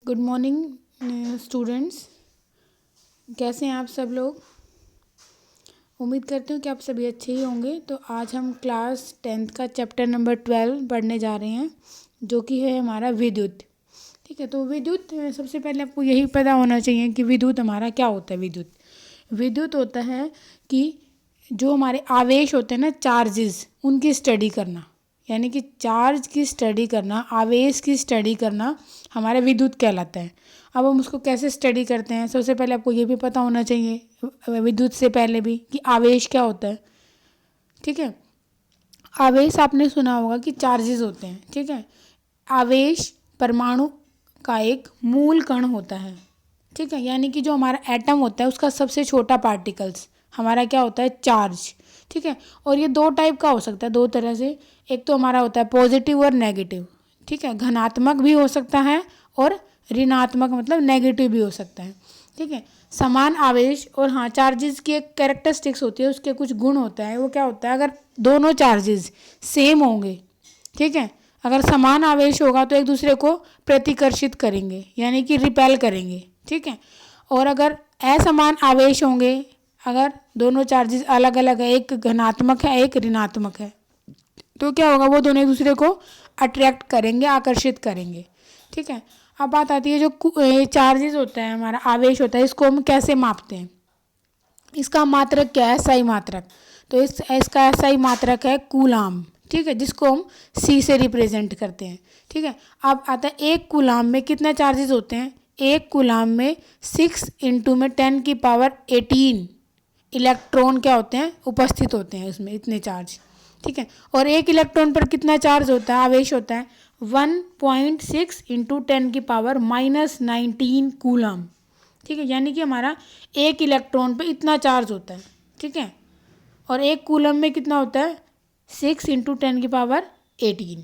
Good morning students. कैसे हैं आप सब लोग। उम्मीद करती हूँ कि आप सभी अच्छे ही होंगे। तो आज हम क्लास 10th का चैप्टर नंबर 12 पढ़ने जा रहे हैं, जो कि है हमारा विद्युत। ठीक है, तो विद्युत सबसे पहले आपको यही पता होना चाहिए कि विद्युत हमारा क्या होता है। विद्युत विद्युत होता है कि जो हमारे आवेश होते हैं ना, चार्जेस, उनकी स्टडी करना, यानी कि चार्ज की स्टडी करना, आवेश की स्टडी करना हमारा विद्युत कहलाता है। अब हम उसको कैसे स्टडी करते हैं, सबसे पहले आपको ये भी पता होना चाहिए विद्युत से पहले भी कि आवेश क्या होता है। ठीक है, आवेश आपने सुना होगा कि चार्जेस होते हैं। ठीक है, आवेश परमाणु का एक मूल कण होता है। ठीक है, यानी कि जो हमारा एटम होता है उसका सबसे छोटा पार्टिकल्स हमारा क्या होता है, चार्ज। ठीक है, और ये दो टाइप का हो सकता है, दो तरह से। एक तो हमारा होता है पॉजिटिव और नेगेटिव। ठीक है, धनात्मक भी हो सकता है और ऋणात्मक मतलब नेगेटिव भी हो सकता है। ठीक है, समान आवेश और हाँ, चार्जेस की एक कैरेक्टरिस्टिक्स होती है, उसके कुछ गुण होता है। वो क्या होता है, अगर दोनों चार्जेस सेम होंगे, ठीक है, अगर समान आवेश होगा तो एक दूसरे को प्रतिकर्षित करेंगे, यानी कि रिपेल करेंगे। ठीक है, और अगर असमान आवेश होंगे, अगर दोनों चार्जेस अलग अलग है, एक धनात्मक है एक ऋणात्मक है, तो क्या होगा, वो दोनों एक दूसरे को अट्रैक्ट करेंगे, आकर्षित करेंगे। ठीक है, अब बात आती है जो चार्जेस होता है, हमारा आवेश होता है, इसको हम कैसे मापते हैं। इसका मात्रक क्या है, SI मात्रक। तो इसका SI मात्रक है कूलाम। ठीक है, जिसको हम C से रिप्रेजेंट करते हैं। ठीक है, अब आता है एक कूलाम में कितना चार्जेस होते हैं। एक कूलाम में 6 × 10⁻18 इलेक्ट्रॉन क्या होते हैं, उपस्थित होते हैं उसमें, इतने चार्ज। ठीक है, और एक इलेक्ट्रॉन पर कितना चार्ज होता है, आवेश होता है 1.6 × 10⁻19 कूलाम। ठीक है, यानी कि हमारा एक इलेक्ट्रॉन पे इतना चार्ज होता है। ठीक है, और एक कूलम में कितना होता है, 6 × 10⁻18।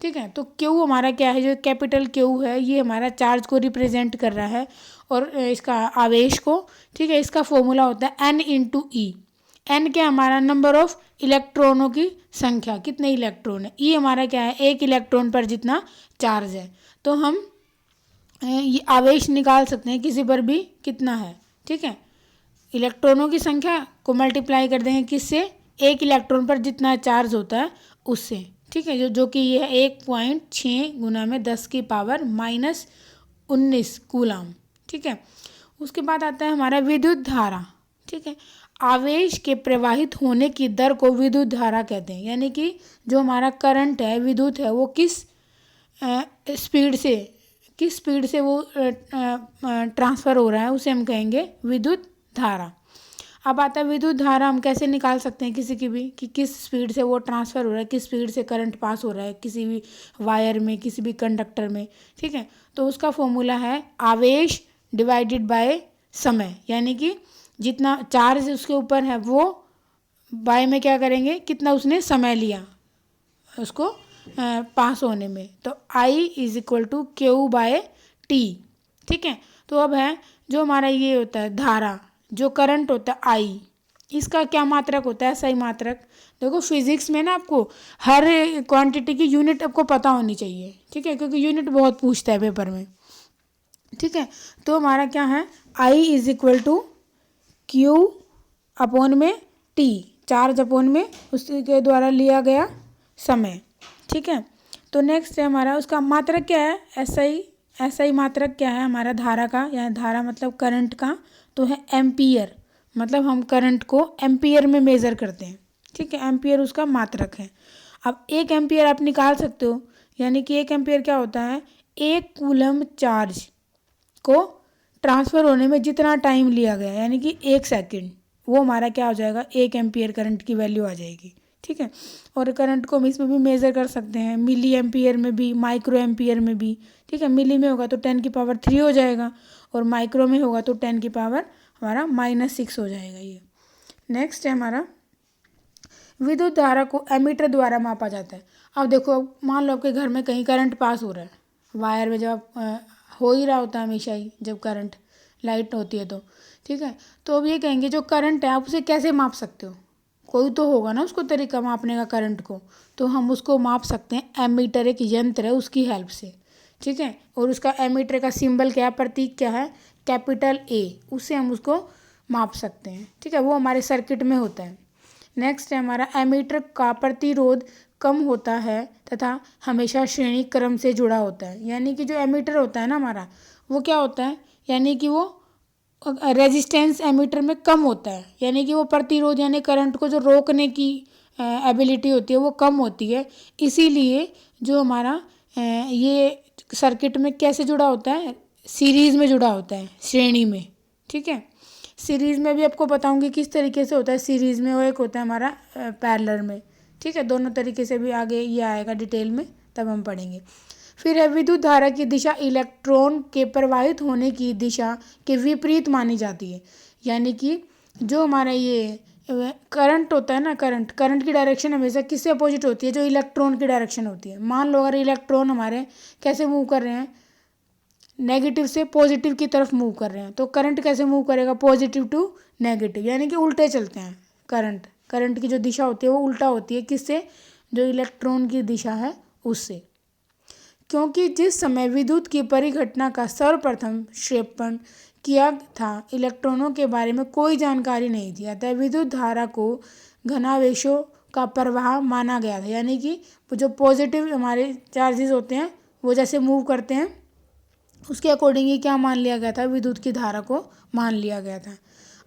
ठीक है, तो क्यू हमारा क्या है, जो कैपिटल क्यू है, ये हमारा चार्ज को रिप्रेजेंट कर रहा है और इसका आवेश को। ठीक है, इसका फॉर्मूला होता है N × E। एन क्या हमारा नंबर ऑफ इलेक्ट्रॉनों की संख्या, कितने इलेक्ट्रॉन है। ई हमारा क्या है, एक इलेक्ट्रॉन पर जितना चार्ज है। तो हम ये आवेश निकाल सकते हैं किसी पर भी कितना है। ठीक है, इलेक्ट्रॉनों की संख्या को मल्टीप्लाई कर देंगे किससे, एक इलेक्ट्रॉन पर जितना चार्ज होता है उससे। ठीक है, जो कि ये है 1.6 × 10⁻−19 कूलाम। ठीक है, उसके बाद आता है हमारा विद्युत धारा। ठीक है, आवेश के प्रवाहित होने की दर को विद्युत धारा कहते हैं, यानी कि जो हमारा करंट है, विद्युत है, वो किस स्पीड से वो ट्रांसफ़र हो रहा है, उसे हम कहेंगे विद्युत धारा। अब आता है विद्युत धारा हम कैसे निकाल सकते हैं किसी की भी, कि किस स्पीड से वो ट्रांसफ़र हो रहा है, किस स्पीड से करंट पास हो रहा है किसी भी वायर में, किसी भी कंडक्टर में। ठीक है, तो उसका फॉर्मूला है आवेश डिवाइडेड बाय समय, यानी कि जितना चार्ज उसके ऊपर है वो बाय में क्या करेंगे, कितना उसने समय लिया उसको पास होने में। तो I = Q/T। ठीक है, तो अब है जो हमारा ये होता है धारा, जो करंट होता है I, इसका क्या मात्रक होता है, SI मात्रक। देखो फिजिक्स में ना आपको हर क्वांटिटी की यूनिट आपको पता होनी चाहिए। ठीक है, क्योंकि यूनिट बहुत पूछता है पेपर में। ठीक है, तो हमारा क्या है, I = Q/T, चार्ज अपॉन में उसके द्वारा लिया गया समय। ठीक है, तो नेक्स्ट है हमारा उसका मात्रक क्या है, SI मात्रक क्या है हमारा धारा का, या धारा मतलब करंट का, तो है एम्पियर। मतलब हम करंट को एम्पियर में मेज़र करते हैं। ठीक है, एम्पियर उसका मात्रक है। अब 1 एम्पियर आप निकाल सकते हो, यानी कि 1 एम्पियर क्या होता है, एक कूलम चार्ज को ट्रांसफ़र होने में जितना टाइम लिया गया, यानी कि 1 सेकंड, वो हमारा क्या हो जाएगा, 1 एम्पियर करंट की वैल्यू आ जाएगी। ठीक है, और करंट को हम इसमें भी मेज़र कर सकते हैं, मिली एम्पियर में भी, माइक्रो एम्पियर में भी। ठीक है, मिली में होगा तो 10⁻³ हो जाएगा, और माइक्रो में होगा तो 10⁻⁻ हमारा -6 हो जाएगा। ये नेक्स्ट है हमारा विद्युत धारा को एमीटर द्वारा मापा जाता है। अब देखो, मान लो आपके घर में कहीं करंट पास हो रहा है वायर में, जब हो ही रहा होता है हमेशा ही, जब करंट लाइट होती है तो। ठीक है, तो अब ये कहेंगे जो करंट है आप उसे कैसे माप सकते हो, कोई तो होगा ना उसको तरीका मापने का करंट को, तो हम उसको माप सकते हैं एमीटर, एक यंत्र है उसकी हेल्प से। ठीक है। और उसका एमीटर का सिंबल क्या है, प्रतीक क्या है, कैपिटल ए, उससे हम उसको माप सकते हैं। ठीक है, वो हमारे सर्किट में होता है। नेक्स्ट है हमारा एमीटर का प्रतिरोध कम होता है तथा हमेशा श्रेणी क्रम से जुड़ा होता है। यानी कि जो एमीटर होता है ना हमारा, वो क्या होता है, यानी कि वो रेजिस्टेंस एमीटर में कम होता है, यानी कि वो प्रतिरोध यानी करंट को जो रोकने की एबिलिटी होती है वो कम होती है। इसीलिए जो हमारा ये सर्किट में कैसे जुड़ा होता है, सीरीज़ में जुड़ा होता है, श्रेणी में। ठीक है, सीरीज़ में भी आपको बताऊंगी किस तरीके से होता है सीरीज़ में, और एक होता है हमारा पैरेलल में। ठीक है, दोनों तरीके से भी आगे ये आएगा डिटेल में, तब हम पढ़ेंगे। फिर है विद्युत धारा की दिशा इलेक्ट्रॉन के प्रवाहित होने की दिशा के विपरीत मानी जाती है। यानी कि जो हमारा ये करंट होता है ना, करंट की डायरेक्शन हमेशा किससे अपोजिट होती है, जो इलेक्ट्रॉन की डायरेक्शन होती है। मान लो अगर इलेक्ट्रॉन हमारे कैसे मूव कर रहे हैं, नेगेटिव से पॉजिटिव की तरफ मूव कर रहे हैं, तो करंट कैसे मूव करेगा, पॉजिटिव टू नेगेटिव, यानी कि उल्टे चलते हैं। करंट की जो दिशा होती है वो उल्टा होती है, किससे, जो इलेक्ट्रॉन की दिशा है उससे। क्योंकि जिस समय विद्युत की परिघटना का सर्वप्रथम क्षेपण किया था, इलेक्ट्रॉनों के बारे में कोई जानकारी नहीं थी, अतः विद्युत धारा को घनावेशों का प्रवाह माना गया था। यानी कि जो पॉजिटिव हमारे चार्जेस होते हैं वो जैसे मूव करते हैं, उसके अकॉर्डिंग ही क्या मान लिया गया था, विद्युत की धारा को मान लिया गया था।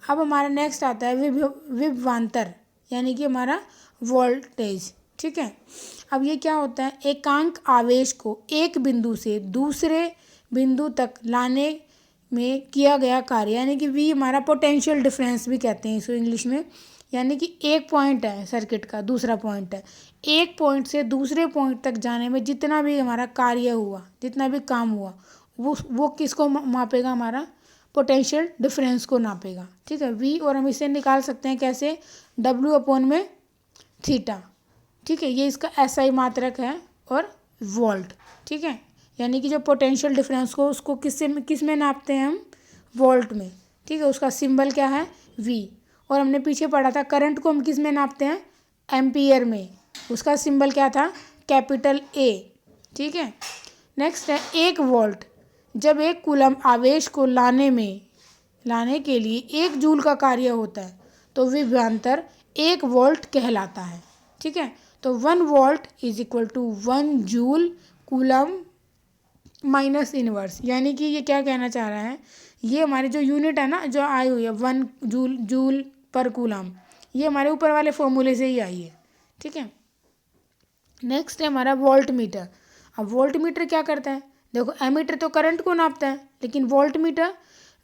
अब हमारा नेक्स्ट आता है विभवांतर, यानी कि हमारा वोल्टेज। ठीक है, अब ये क्या होता है, एकांक आवेश को एक बिंदु से दूसरे बिंदु तक लाने में किया गया कार्य, यानी कि वी हमारा पोटेंशियल डिफरेंस भी कहते हैं इसको इंग्लिश में। यानी कि एक पॉइंट है सर्किट का, दूसरा पॉइंट है, एक पॉइंट से दूसरे पॉइंट तक जाने में जितना भी हमारा कार्य हुआ, जितना भी काम हुआ, वो किसको मापेगा, हमारा पोटेंशियल डिफरेंस को नापेगा। ठीक है, वी, और हम इसे निकाल सकते हैं कैसे, डब्ल्यू अपॉन में थीटा। ठीक है, ये इसका एसआई मात्रक है, और वोल्ट। ठीक है, यानी कि जो पोटेंशियल डिफरेंस को उसको किस में नापते हैं हम, वोल्ट में। ठीक है, उसका सिंबल क्या है, वी। और हमने पीछे पढ़ा था करंट को हम किस में नापते हैं, एम्पियर में, उसका सिंबल क्या था, कैपिटल ए। ठीक है, नेक्स्ट है 1 वोल्ट। जब एक कूलम आवेश को लाने के लिए 1 जूल का कार्य होता है तो विभवांतर 1 वोल्ट कहलाता है। ठीक है, तो 1 volt is equal to 1 joule coulomb minus inverse. यानी कि ये क्या कहना चाह रहा है, ये हमारी जो यूनिट है ना, जो आई हुई है 1 जूल पर कूलम, ये हमारे ऊपर वाले फॉर्मूले से ही आई है। ठीक है, नेक्स्ट है हमारा वोल्ट मीटर। अब वोल्ट मीटर क्या करता है, देखो एमीटर तो करंट को नापता है, लेकिन वोल्ट मीटर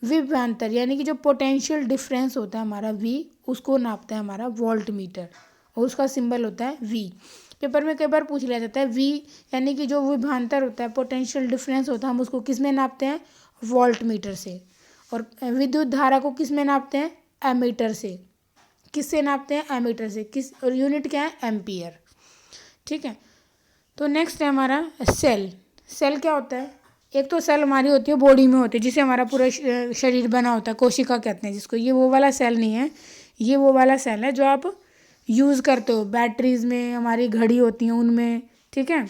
विभवांतर यानी कि जो पोटेंशियल डिफरेंस होता है हमारा वी, उसको नापता है हमारा वोल्ट मीटर, और उसका सिंबल होता है वी। पेपर में कई बार पूछ लिया जाता है वी, यानी कि जो विभवांतर होता है, पोटेंशियल डिफरेंस होता है, हम उसको किस में नापते हैं, वोल्ट मीटर से। और विद्युत धारा को किस में नापते हैं, एमीटर से। किससे नापते हैं, एमीटर से। और यूनिट क्या है, एम्पियर। ठीक है, तो नेक्स्ट है हमारा सेल। सेल क्या होता है, एक तो सेल हमारी होती है बॉडी में होती है, जिसे हमारा पूरा शरीर बना होता है, कोशिका कहते हैं जिसको। ये वो वाला सेल नहीं है, ये वो वाला सेल है जो आप यूज़ करते हो बैटरीज में, हमारी घड़ी होती हैं उनमें। ठीक है,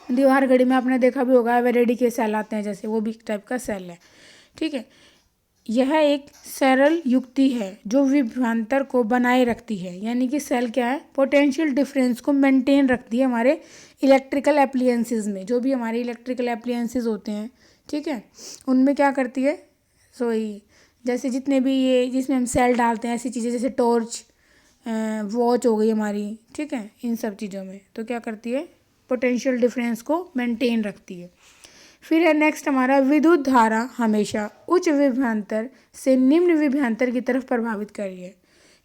दीवार घड़ी में आपने देखा भी होगा, एवरेडी के सेल आते हैं जैसे, वो भी टाइप का सेल है। ठीक है, यह एक सरल युक्ति है जो विभवांतर को बनाए रखती है। यानी कि सेल क्या है, पोटेंशियल डिफरेंस को मेंटेन रखती है हमारे इलेक्ट्रिकल एप्लियंसेस में। जो भी हमारे इलेक्ट्रिकल एप्लियंसेस होते हैं, ठीक है, उनमें क्या करती है, जैसे जितने भी ये जिसमें हम सेल डालते हैं, ऐसी चीज़ें जैसे टॉर्च, वॉच हो गई हमारी, ठीक है, इन सब चीज़ों में तो क्या करती है, पोटेंशियल डिफरेंस को मेंटेन रखती है। फिर है नेक्स्ट हमारा विद्युत धारा हमेशा उच्च विभवांतर से निम्न विभवांतर की तरफ प्रभावित कर रही है।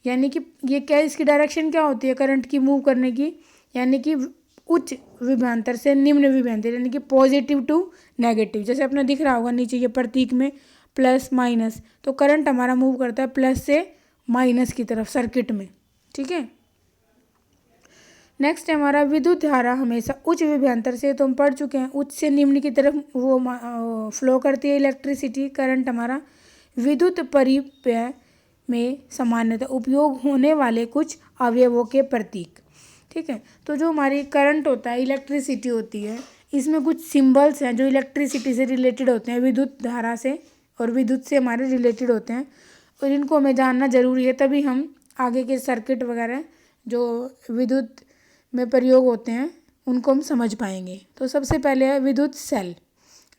यानी कि ये क्या, इसकी डायरेक्शन क्या होती है करंट की मूव करने की, यानी कि उच्च विभवांतर से निम्न विभवांतर, यानी कि पॉजिटिव टू नेगेटिव। जैसे अपने दिख रहा होगा नीचे ये प्रतीक में प्लस माइनस, तो करंट हमारा मूव करता है प्लस से माइनस की तरफ सर्किट में। ठीक है, नेक्स्ट है हमारा विद्युत धारा हमेशा उच्च विभवांतर से, तो हम पढ़ चुके हैं, उच्च से निम्न की तरफ वो फ्लो करती है इलेक्ट्रिसिटी, करंट हमारा। विद्युत परिव्यय में सामान्यतः उपयोग होने वाले कुछ अवयवों के प्रतीक। ठीक है, तो जो हमारी करंट होता है, इलेक्ट्रिसिटी होती है, इसमें कुछ सिंबल्स हैं जो इलेक्ट्रिसिटी से रिलेटेड होते हैं, विद्युत धारा से और विद्युत से हमारे रिलेटेड होते हैं, और इनको हमें जानना ज़रूरी है, तभी हम आगे के सर्किट वगैरह जो विद्युत में प्रयोग होते हैं उनको हम समझ पाएंगे। तो सबसे पहले है विद्युत सेल।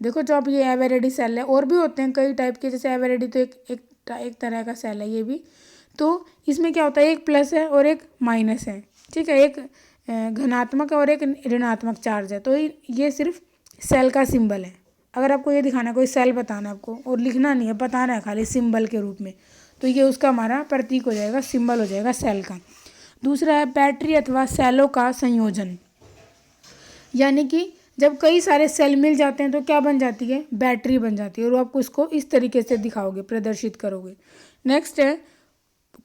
देखो जो अब ये एवरेडी सेल है, और भी होते हैं कई टाइप के, जैसे एवरेडी तो एक तरह का सेल है ये भी। तो इसमें क्या होता है, एक प्लस है और एक माइनस है, ठीक है, एक धनात्मक और एक ऋणात्मक चार्ज है। तो ये सिर्फ सेल का सिंबल है। अगर आपको ये दिखाना है, कोई सेल बताना है आपको और लिखना नहीं है, बताना है खाली सिंबल के रूप में, तो ये उसका हमारा प्रतीक हो जाएगा, सिंबल हो जाएगा सेल का। दूसरा है बैटरी अथवा सेलों का संयोजन, यानी कि जब कई सारे सेल मिल जाते हैं तो क्या बन जाती है, बैटरी बन जाती है, और आपको इसको इस तरीके से दिखाओगे, प्रदर्शित करोगे। नेक्स्ट है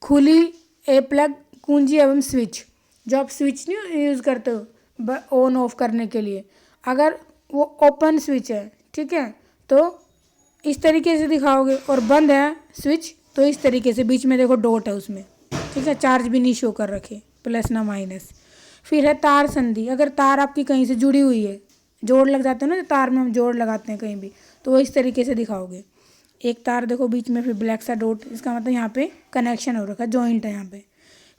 खुली ए प्लग कुंजी एवं स्विच। जो आप स्विच नहीं यूज़ करते हो ऑन ऑफ करने के लिए, अगर वो ओपन स्विच है, ठीक है, तो इस तरीके से दिखाओगे, और बंद है स्विच तो इस तरीके से, बीच में देखो डॉट है उसमें, ठीक है, चार्ज भी नहीं शो कर रखे, प्लस ना माइनस। फिर है तार संधि। अगर तार आपकी कहीं से जुड़ी हुई है, जोड़ लग जाते हैं ना, तार में हम जोड़ लगाते हैं कहीं भी, तो वो इस तरीके से दिखाओगे। एक तार देखो बीच में, फिर ब्लैक सा डॉट, इसका मतलब यहाँ पे कनेक्शन हो रखा है, जॉइंट है यहाँ पे।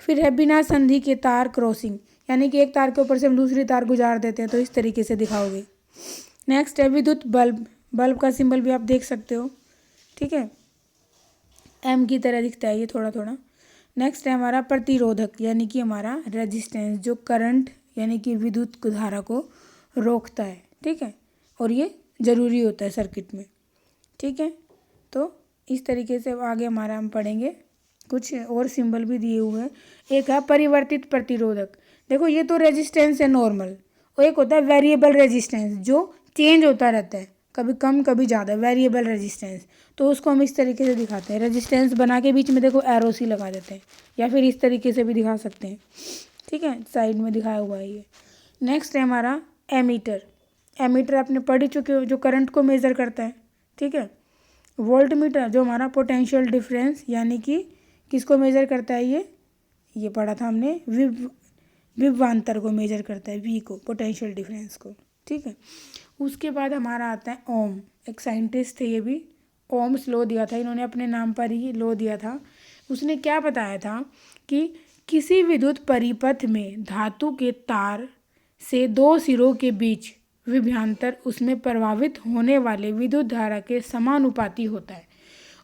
फिर है बिना संधि के तार क्रॉसिंग, यानी कि एक तार के ऊपर से हम दूसरी तार गुजार देते हैं, तो इस तरीके से दिखाओगे। नेक्स्ट है विद्युत बल्ब। बल्ब का सिंबल भी आप देख सकते हो, ठीक है, एम की तरह दिखता है ये थोड़ा थोड़ा। नेक्स्ट है हमारा प्रतिरोधक, यानी कि हमारा रेजिस्टेंस, जो करंट यानी कि विद्युत धारा को रोकता है, ठीक है, और ये ज़रूरी होता है सर्किट में, ठीक है। तो इस तरीके से आगे हमारा हम पढ़ेंगे, कुछ और सिंबल भी दिए हुए हैं। एक है परिवर्तित प्रतिरोधक। देखो ये तो रेजिस्टेंस है नॉर्मल, और एक होता है वेरिएबल रेजिस्टेंस, जो चेंज होता रहता है, कभी कम कभी ज़्यादा, वेरिएबल रेजिस्टेंस। तो उसको हम इस तरीके से दिखाते हैं, रेजिस्टेंस बना के बीच में देखो एरो सी लगा देते हैं, या फिर इस तरीके से भी दिखा सकते हैं, ठीक है, साइड में दिखाया हुआ है ये। नेक्स्ट है हमारा एमीटर। एमीटर आपने पढ़ ही चुके हो, जो करंट को मेज़र करता है, ठीक है। वोल्ट मीटर जो हमारा पोटेंशियल डिफरेंस, यानी कि किसको मेज़र करता है, ये पढ़ा था हमने, विभवांतर को मेज़र करता है, वी को, पोटेंशियल डिफरेंस को, ठीक है। उसके बाद हमारा आता है ओम। एक साइंटिस्ट थे, ये भी ओम्स लॉ दिया था इन्होंने, अपने नाम पर ही लॉ दिया था। उसने क्या बताया था कि किसी विद्युत परिपथ में धातु के तार से दो सिरों के बीच विभवांतर उसमें प्रभावित होने वाले विद्युत धारा के समानुपाती होता है।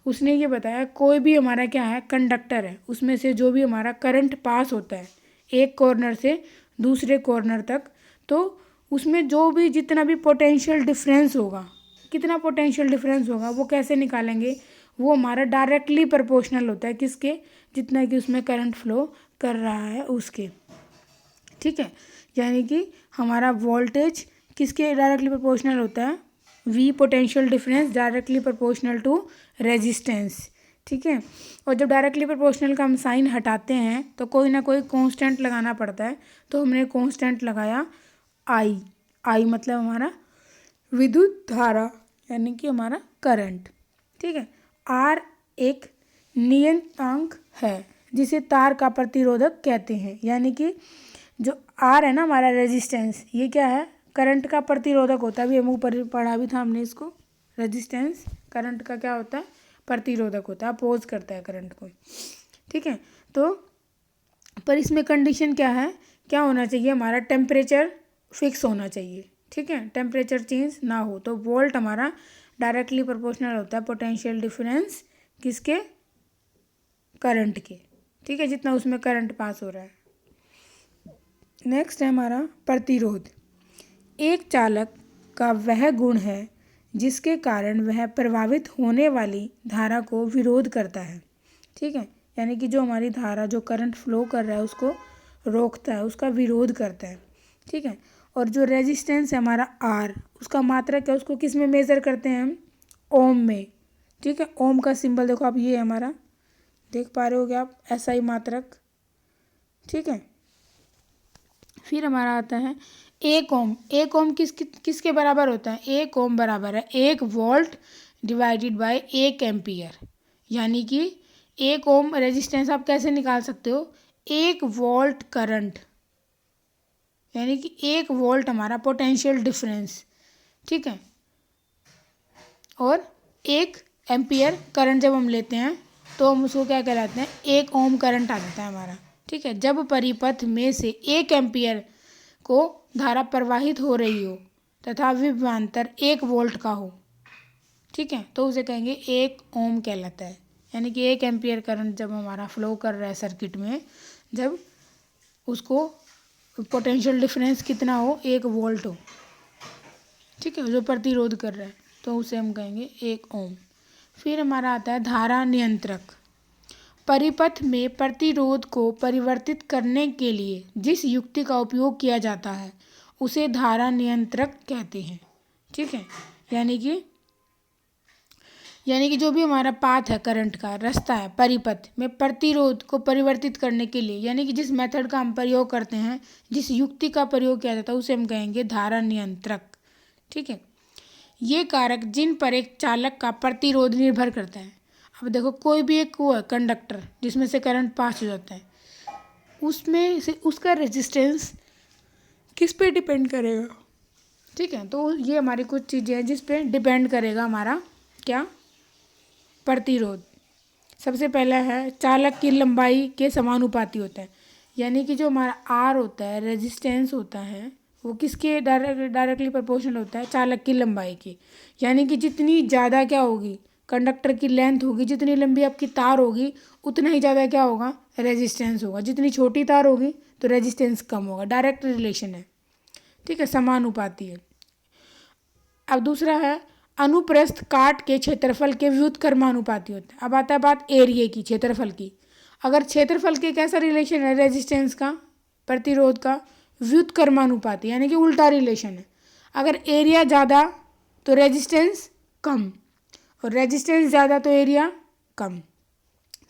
उसने ये बताया कोई भी हमारा क्या है, कंडक्टर है, उसमें से जो भी हमारा करंट पास होता है एक कॉर्नर से दूसरे कॉर्नर तक, तो उसमें जो भी जितना भी पोटेंशियल डिफरेंस होगा, कितना पोटेंशियल डिफरेंस होगा वो कैसे निकालेंगे, वो हमारा डायरेक्टली प्रोपोर्शनल होता है किसके, जितना कि उसमें करंट फ्लो कर रहा है उसके, ठीक है। यानी कि हमारा वोल्टेज किसके डायरेक्टली प्रोपोर्शनल होता है, V potential difference directly proportional to resistance, ठीक है। और जब डायरेक्टली प्रोपोर्शनल का हम साइन हटाते हैं तो कोई ना कोई कांस्टेंट लगाना पड़ता है, तो हमने कांस्टेंट लगाया आई मतलब हमारा विद्युत धारा, यानी कि हमारा करंट, ठीक है। आर एक नियतांक है जिसे तार का प्रतिरोधक कहते हैं, यानी कि जो आर है ना हमारा रेजिस्टेंस, ये क्या है, करंट का प्रतिरोधक होता है। अभी हम ऊपर पढ़ा भी था हमने इसको, रेजिस्टेंस करंट का क्या होता है, प्रतिरोधक होता है, अपोज करता है करंट को, ठीक है। तो पर इसमें कंडीशन क्या है, क्या होना चाहिए, हमारा टेम्परेचर फिक्स होना चाहिए, ठीक है, टेम्परेचर चेंज ना हो। तो वोल्ट हमारा डायरेक्टली प्रोपोर्शनल होता है पोटेंशियल डिफरेंस किसके, करंट के, ठीक है, जितना उसमें करंट पास हो रहा है। नेक्स्ट है हमारा प्रतिरोध। एक चालक का वह गुण है जिसके कारण वह प्रभावित होने वाली धारा को विरोध करता है, ठीक है, यानी कि जो हमारी धारा, जो करंट फ्लो कर रहा है उसको रोकता है, उसका विरोध करता है, ठीक है। और जो रेजिस्टेंस है हमारा आर, उसका मात्रक है, उसको किस में मेज़र करते हैं हम, ओम में, ठीक है। ओम का सिंबल देखो आप, ये है हमारा, देख पा रहे होगे आप, ऐसा ही मात्रक, ठीक है। फिर हमारा आता है एक ओम। एक ओम किसके बराबर होता है, एक ओम बराबर है 1 वोल्ट डिवाइडेड बाय 1 एम्पियर, यानी कि 1 ओम रेजिस्टेंस आप कैसे निकाल सकते हो, 1 वोल्ट करंट यानी कि 1 वोल्ट हमारा पोटेंशियल डिफरेंस, ठीक है। और 1 एम्पियर करंट जब हम लेते हैं तो हम उसको क्या कहलाते हैं, 1 ओम करंट आ जाता है हमारा, ठीक है। जब परिपथ में से 1 एम्पियर को धारा प्रवाहित हो रही हो तथा विभवांतर 1 वोल्ट का हो, ठीक है, तो उसे कहेंगे 1 ओम कहलाता है। यानी कि 1 एम्पियर करंट जब हमारा फ्लो कर रहा है सर्किट में, जब उसको पोटेंशियल डिफरेंस कितना हो, 1 वोल्ट हो, ठीक है, जो प्रतिरोध कर रहा है, तो उसे हम कहेंगे 1 ओम। फिर हमारा आता है धारा नियंत्रक। परिपथ में प्रतिरोध को परिवर्तित करने के लिए जिस युक्ति का उपयोग किया जाता है उसे धारा नियंत्रक कहते हैं, ठीक है। यानी कि जो भी हमारा पाथ है, करंट का रास्ता है, परिपथ में प्रतिरोध को परिवर्तित करने के लिए, यानी कि जिस मेथड का हम प्रयोग करते हैं, जिस युक्ति का प्रयोग किया जाता है उसे हम कहेंगे धारा नियंत्रक, ठीक है। ये कारक जिन पर एक चालक का प्रतिरोध निर्भर करता है। अब देखो, कोई भी एक वो है कंडक्टर जिसमें से करंट पास हो जाता है, उसमें से उसका रेजिस्टेंस किस पे डिपेंड करेगा, ठीक है। तो ये हमारी कुछ चीज़ें हैं जिस पे डिपेंड करेगा हमारा क्या, प्रतिरोध। सबसे पहला है चालक की लंबाई के समानुपाती होता है। यानी कि जो हमारा आर होता है, रेजिस्टेंस होता है, वो किसके डायरेक्टली प्रोपोर्शनल होता है, चालक की लंबाई की। यानी कि जितनी ज़्यादा क्या होगी, कंडक्टर की लेंथ होगी, जितनी लंबी आपकी तार होगी उतना ही ज़्यादा क्या होगा, रेजिस्टेंस होगा। जितनी छोटी तार होगी तो रेजिस्टेंस कम होगा। डायरेक्ट रिलेशन है, ठीक है, समानुपाती है। अब दूसरा है अनुप्रस्थ काट के क्षेत्रफल के व्युत्क्रमानुपाती होता है। अब आता है बात एरिया की, क्षेत्रफल की। अगर क्षेत्रफल के कैसा रिलेशन है, रेजिस्टेंस का, प्रतिरोध का व्युत्क्रमानुपाती, यानी कि उल्टा रिलेशन है। अगर एरिया ज़्यादा तो रेजिस्टेंस कम, और रेजिस्टेंस ज़्यादा तो एरिया कम,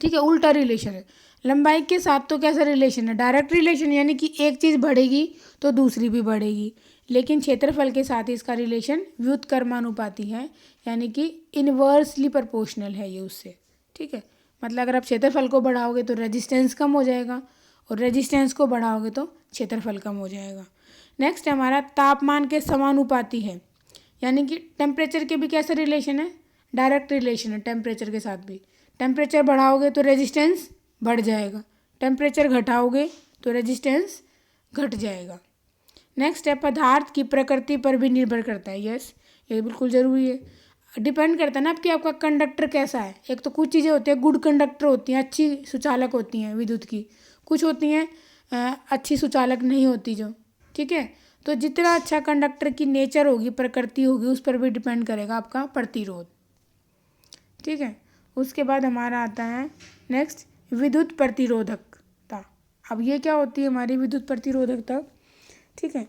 ठीक है, उल्टा रिलेशन है। लंबाई के साथ तो कैसा रिलेशन है, डायरेक्ट रिलेशन, यानी कि एक चीज़ बढ़ेगी तो दूसरी भी बढ़ेगी। लेकिन क्षेत्रफल के साथ इसका रिलेशन व्युत्क्रमानुपाती है, यानी कि इन्वर्सली प्रोपोर्शनल है ये उससे, ठीक है। मतलब अगर आप क्षेत्रफल को बढ़ाओगे तो रेजिस्टेंस कम हो जाएगा, और रेजिस्टेंस को बढ़ाओगे तो क्षेत्रफल कम हो जाएगा। नेक्स्ट हमारा तापमान के समानुपाती है। यानी कि टेम्परेचर के भी कैसा रिलेशन है, डायरेक्ट रिलेशन है टेम्परेचर के साथ भी। टेम्परेचर बढ़ाओगे तो रेजिस्टेंस बढ़ जाएगा, टेम्परेचर घटाओगे तो रेजिस्टेंस घट जाएगा। नेक्स्ट है पदार्थ की प्रकृति पर भी निर्भर करता है। यस, ये बिल्कुल ज़रूरी है, डिपेंड करता है ना कि आपका कंडक्टर कैसा है। एक तो कुछ चीज़ें होती हैं गुड कंडक्टर होती हैं, अच्छी सुचालक होती हैं विद्युत की, कुछ होती हैं अच्छी सुचालक नहीं होती जो, ठीक है। तो जितना अच्छा कंडक्टर की नेचर होगी, प्रकृति होगी, उस पर भी डिपेंड करेगा आपका प्रतिरोध, ठीक है। उसके बाद हमारा आता है नेक्स्ट विद्युत प्रतिरोधकता। अब ये क्या होती है हमारी विद्युत प्रतिरोधकता, ठीक है।